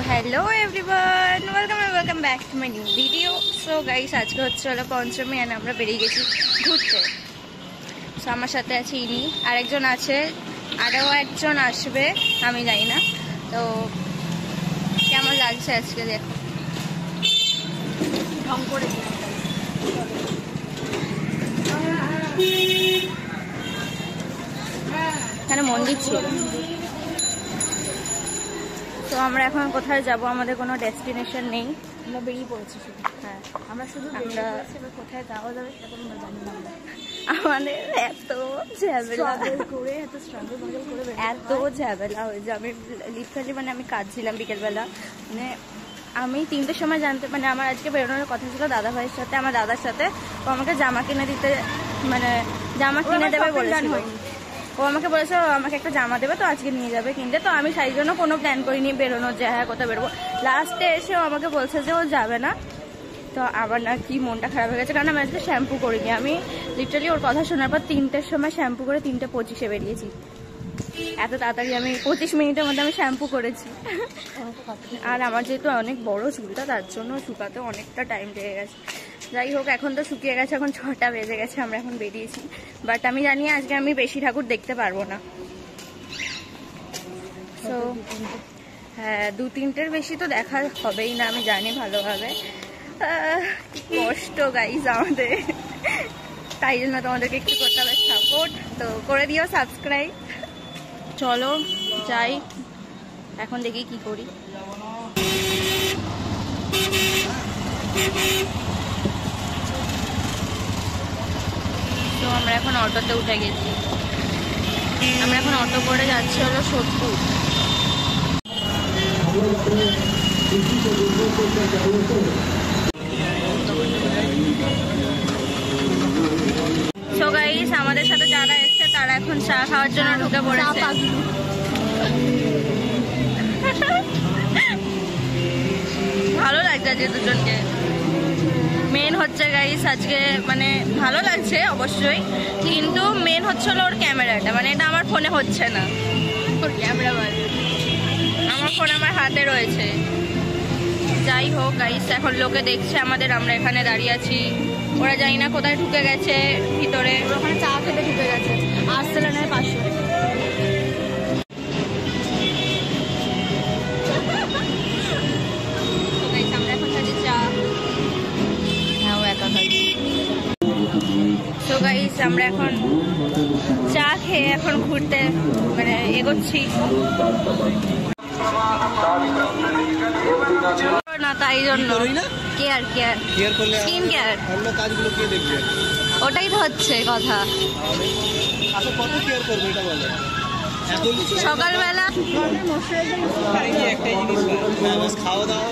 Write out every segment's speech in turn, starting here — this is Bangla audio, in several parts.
Hello everyone welcome back to my new video. So guys आज के হচ্ছে হলো পঞ্চমী আর আমরা বেরিয়ে গেছি ঘুরতে। সো আমার সাথে আছে ইনি, আরেকজন আছে, আরও একজন আসবে আমি জানি না। তো কেমন লাগছে আজকে দেখো, ঢং করে এখানে মন্দির ছিল। তো আমরা এখন কোথায় যাব, আমাদের কোনো ডেস্টিনেশন নেই, আমরা বেরিয়ে পড়েছি শুধু। হ্যাঁ আমরা শুধু আমরা কোথায় যাওয়া যাবে সেটা কোনো জানি না। আমাদের এত ঝামেলা করে এত ঝামেলা হয়েছে। আমি লিটারালি আমি কাঁদছিলাম বিকেলবেলা। মানে আমি 3টের সময় জানতে আমার আজকে বেরোনোর কথা ছিল দাদা ভাইয়ের সাথে, আমার দাদার সাথে। ও আমাকে জামা কিনে দিতে জামা কিনে দেবে বলেছিল। ও আমাকে বলেছে আমাকে একটা জামা দেবে, তো আজকে নিয়ে যাবে কিনতে। তো আমি সেই জন্য কোনো প্ল্যান করিনি বেরোনোর, যে হ্যাঁ কোথায় বেরোবো। লাস্টে এসে ও আমাকে বলছে যে ও যাবে না। তো আমার না কি মনটা খারাপ হয়ে গেছে, কারণ আমি আজকে শ্যাম্পু করিনি। আমি লিটারালি ওর কথা শোনার পর 3টের সময় শ্যাম্পু করে 3:25-এ বেরিয়েছি। এত তাড়াতাড়ি আমি 25 মিনিটের মধ্যে আমি শ্যাম্পু করেছি। আর আমার যেহেতু অনেক বড় চুলটা, তার জন্য শুকাতে অনেকটা টাইম লেগে গেছে। যাই হোক, এখন তো শুকিয়ে গেছে, এখন 6টা বেজে গেছে, আমরা এখন বেরিয়েছি। বাট আমি জানি আজকে আমি বেশি ঠাকুর দেখতে পারবো না। তো হ্যাঁ 2-3টের বেশি তো দেখা হবেই না, আমি জানি ভালোভাবে। কষ্ট গাইজ আমাদের, তাই জন্য তোমাদেরকে একটু করতে হবে সাপোর্ট। তো করে দিও সাবস্ক্রাইব। চলো যাই, এখন দেখি কি করি। তো আমরা এখন অটোতে উঠে গেছি, আমরা এখন অটো করে যাচ্ছি হলো সোদপুর। সো গাইস আমাদের সাথে যারা এসছে তারা এখন চা খাওয়ার জন্য ঢুকে পড়েছে। ভালো লাগছে আজকে দুজনকে। মেন হচ্ছে গাইস আজকে ভালো লাগছে অবশ্যই, কিন্তু মেন হচ্ছে হলো ওর ক্যামেরাটা। এটা আমার ফোনে হচ্ছে না, ওর ক্যামেরা আমার ফোন আমার হাতে রয়েছে। যাই হোক গাইস, এখন লোকে দেখছে আমাদের, আমরা এখানে দাঁড়িয়ে আছি। ওরা জানি না কোথায় ঢুকে গেছে ভিতরে, ওখানে চা খেতে ঢুকে গেছে। আসতে নেয় 500। আমরা এখন খাচ্ছি চা। হ্যাঁ ও একা খাচ্ছি। তো গাইস আমরা এখন চা খেয়ে এখন ঘুরতে এগোচ্ছি না, তাই জন্য কেয়ার স্কিন কেয়ার ওটাই তো হচ্ছে কথা। সকালবেলা খাওয়া দাওয়া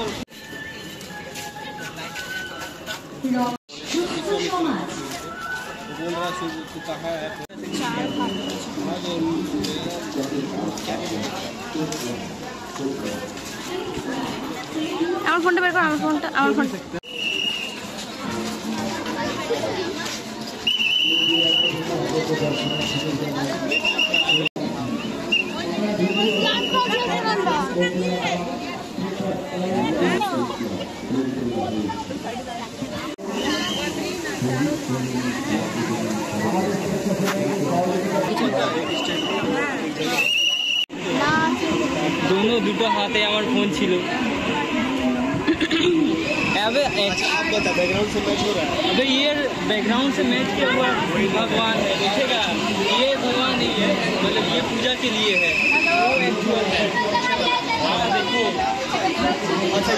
আমার ফোনটা বের কর, আমার ফোনটা দুটো হাতে আমার ফোন ছিল। अबे ये बैकग्राउंड से मैच किया हुआ भगवान है, देखेगा ये भगवान नहीं है, ये पूजा के लिए है, वो एक्चुअल है। हाँ देखो, अच्छा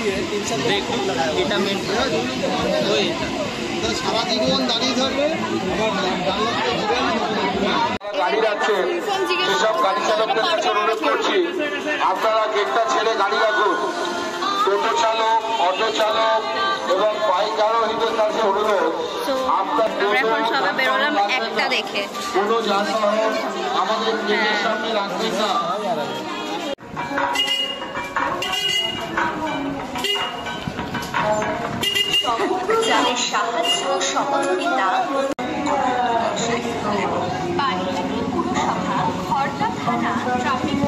ये देखो এটা মেন ওই সারা জীবন দাঁড়িয়ে থাকবে। গাড়ি রাখছেন সেসব গাড়ি চালকদের কাছে অনুরোধ করছি আপনারা গেটটা ছেড়ে গাড়ি রাখুন। টোটো চালক, অটো চালক এবং বাইক আরোহীদের কাছে অনুরোধ আমরা এখন সবাই বেরোলাম একটা দেখে। কোনো যানবাহন আমাদের গেটের সামনে রাখবেন না। যাদের সাহায্য সহযোগিতা পুরসভা, খড়দা থানা, ট্রাফিক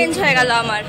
চেঞ্জ হয়ে গেল আমার।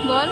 বল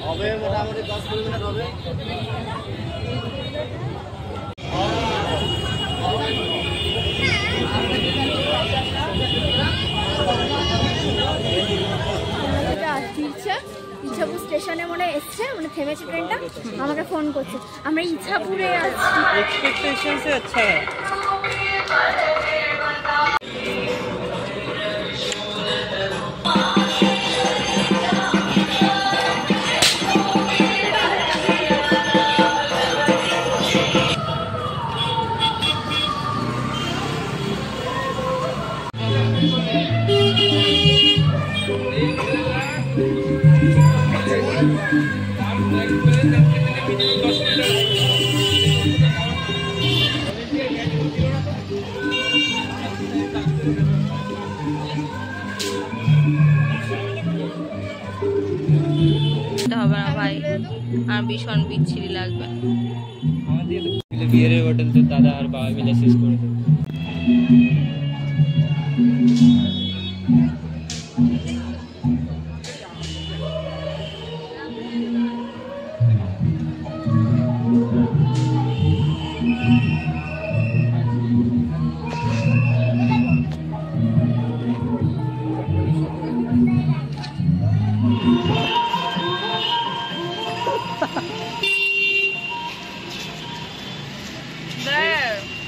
হবে মোটামুটি 10 মিনিট হবে। ইছাপুর স্টেশনে মনে এসছে, মানে থেমেছে ট্রেনটা, আমাকে ফোন করছে আমরা ইছাপুরে আছি। एक्सपेक्टेशन से अच्छा है। হবে না ভাই, আর ভীষণ বিচ্ছিরি লাগবে। বিয়ের হোটেল তো দাদা আর বাবা মিলে শেষ করে দেবে।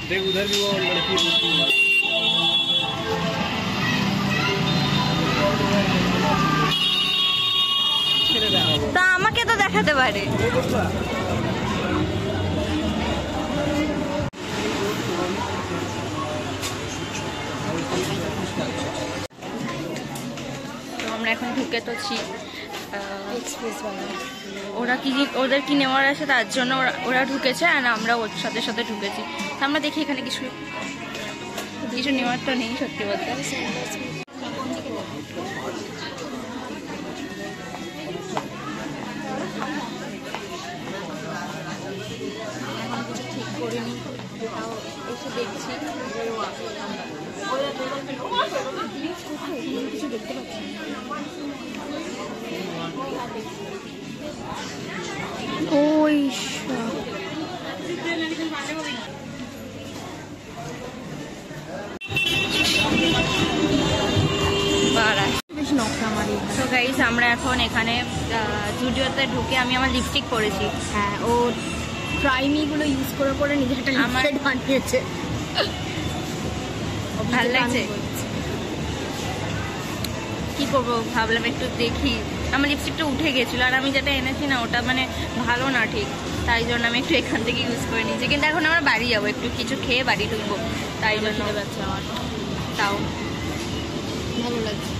देख उधर भी वो लड़की रुकी है। তা আমাকে তো দেখাতে পারে। তো আমরা এখন ঢুকে তোছি এক্সপ্রেস বাংলা। ওরা কি ওদের কি নেওয়ার আছে তার জন্য ওরা ঢুকেছে, আর আমরা ওর সাথে সাথে ঢুকেছি। তো আমরা দেখি এখানে কিছু নেওয়ার তো নেই সত্যি বলতে। ঠিক করিনি, এসে দেখছি কিছু দেখতে পাচ্ছি। ওই তো গাইস আমরা এখন এখানে জুডিওতে ঢুকে আমি আমার লিপস্টিক পরেছি। হ্যাঁ, ও প্রাইমিগুলো ইউজ করে করে নিজের একটা লিপস্টিক বানিয়েছে, ভালো লাগছে। কি করবো ভাবলাম একটু দেখি, আমার লিপস্টিকটা উঠে গেছিলো, আর আমি যেটা এনেছি না ওটা মানে ভালো না ঠিক, তাই জন্য আমি একটু এখান থেকে ইউজ করে নিয়েছি। কিন্তু এখন আমরা বাড়ি যাবো, একটু কিছু খেয়ে বাড়ি ঢুকবো, তাই জন্য পাচ্ছে আমার তাও ভালো লাগছে।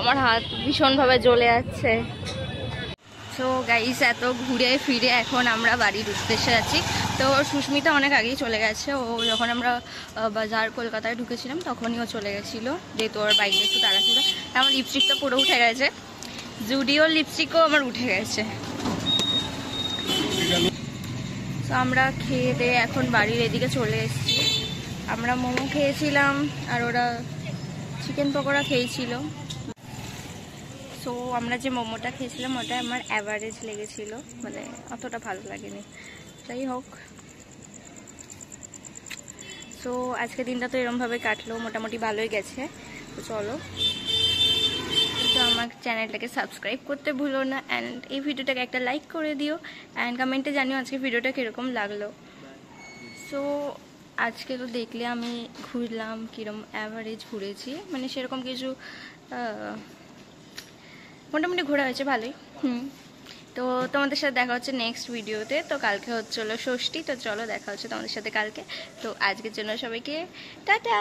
আমার হাত ভীষণভাবে জ্বলে যাচ্ছে। সো গাইস এত ঘুরে ফিরে এখন আমরা বাড়ির উদ্দেশ্যে যাচ্ছি। তো সুস্মিতা অনেক আগেই চলে গেছে, ও যখন আমরা বাজার কলকাতায় ঢুকেছিলাম তখনই ও চলে গেছিলো, যেহেতু ওর বাইকটা একটু তাড়া ছিল। আমার লিপস্টিকটা পুরো উঠে গেছে, জুডিওর লিপস্টিকও আমার উঠে গেছে। তো আমরা খেয়ে দিয়ে এখন বাড়ির এদিকে চলে এসেছি। আমরা মোমো খেয়েছিলাম আর ওরা চিকেন পকোড়া খেয়েছিল। সো আমরা যে মোমোটা খেয়েছিলাম ওটা আমার অ্যাভারেজ লেগেছিল, মানে অতটা ভালো লাগেনি। যাই হোক, সো আজকে দিনটা তো এরমভাবে কাটলো, মোটামুটি ভালোই গেছে। তো চলো, তো আমার চ্যানেলটাকে সাবস্ক্রাইব করতে ভুলো না, অ্যান্ড এই ভিডিওটাকে একটা লাইক করে দিও, অ্যান্ড কমেন্টে জানিও আজকে ভিডিওটা কীরকম লাগলো। সো আজকে তো দেখলে আমি ঘুরলাম, কীরকম অ্যাভারেজ ঘুরেছি, মানে সেরকম কিছু মোটামুটি ঘোরা হয়েছে ভালোই। তো তোমাদের সাথে দেখা হচ্ছে নেক্সট ভিডিওতে। তো কালকে হচ্ছিল ষষ্ঠী, তো চলো দেখা হচ্ছে তোমাদের সাথে কালকে। তো আজকের জন্য সবাইকে টাটা।